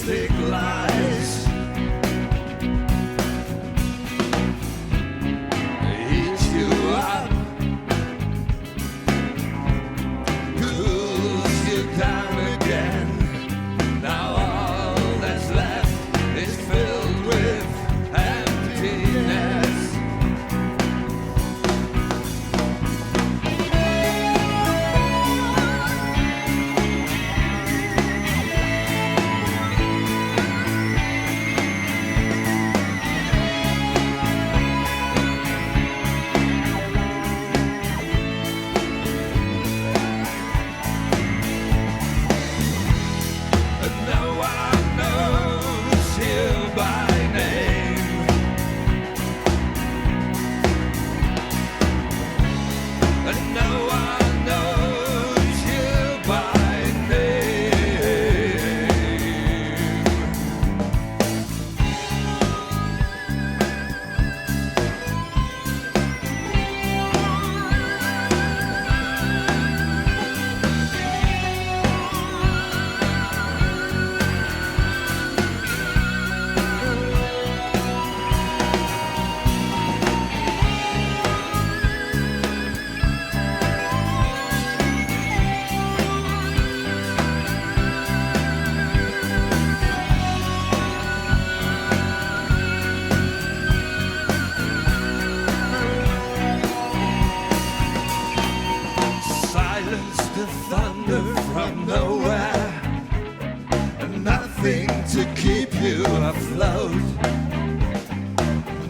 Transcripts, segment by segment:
sadistic lies eat you up, cools you down again. Now all that's left is filled with emptiness. No one knows you by name. No one knows you by name. Silence the thunder from nowhere, nothing to keep you afloat.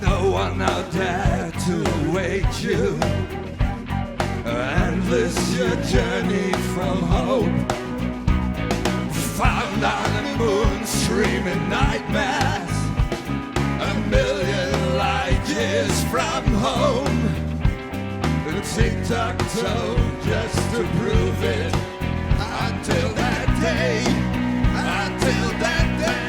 No one out there to wait you. Endless your journey from hope, found on a moon streaming nightmares, a million light years from home. Tick-tock toe just to prove it. Until that day, until that day.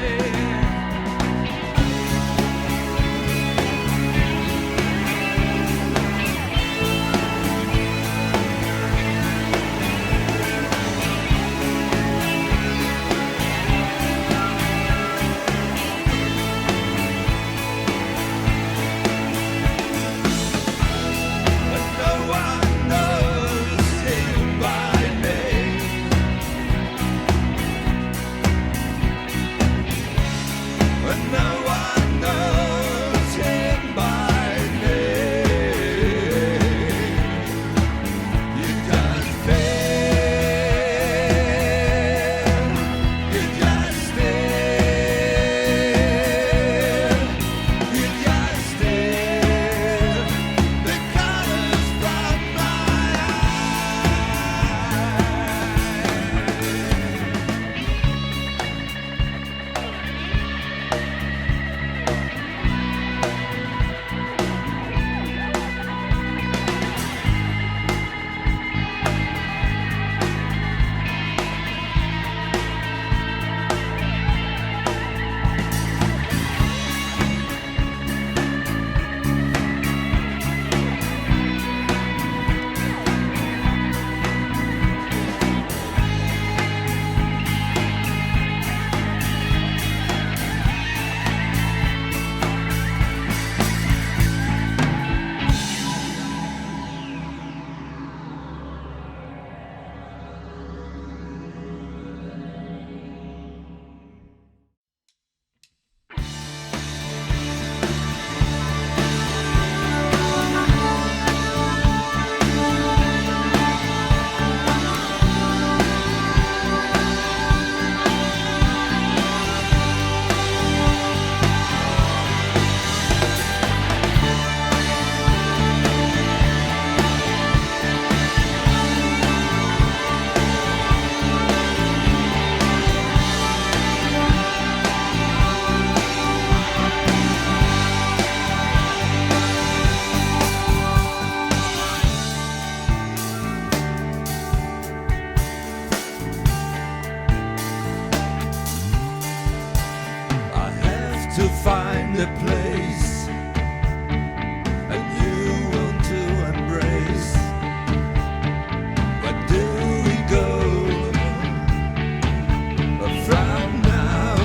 But no one knows him by name. But no one knows him by name. You just fail. You just stare. You just stare. The colors from my to find a place and you want to embrace. Where do we go from now?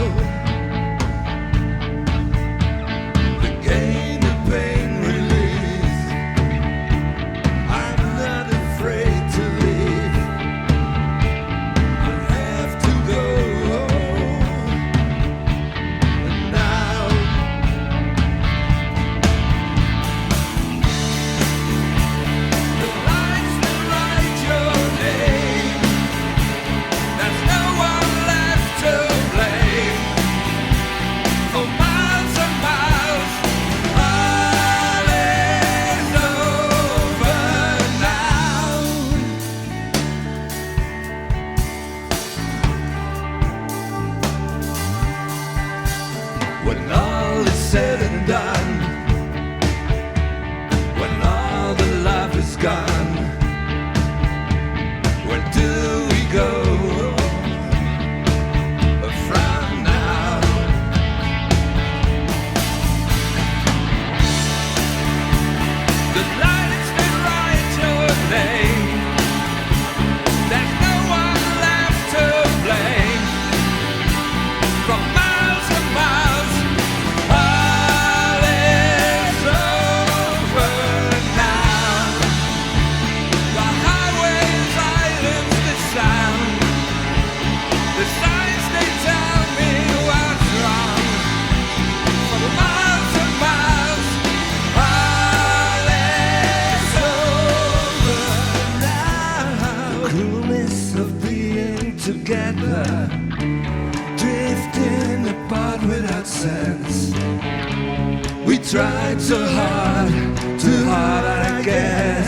when all is said and done, when all the life is gone, where do we go from now? The light has been right your name. There's no one left to blame. From miles and miles, all is over now. The highways, islands, the sound, the signs they tell me what's wrong. For miles and miles, all is over now. The coolness of being together, drifting apart without sense. We tried so hard, too hard, I guess.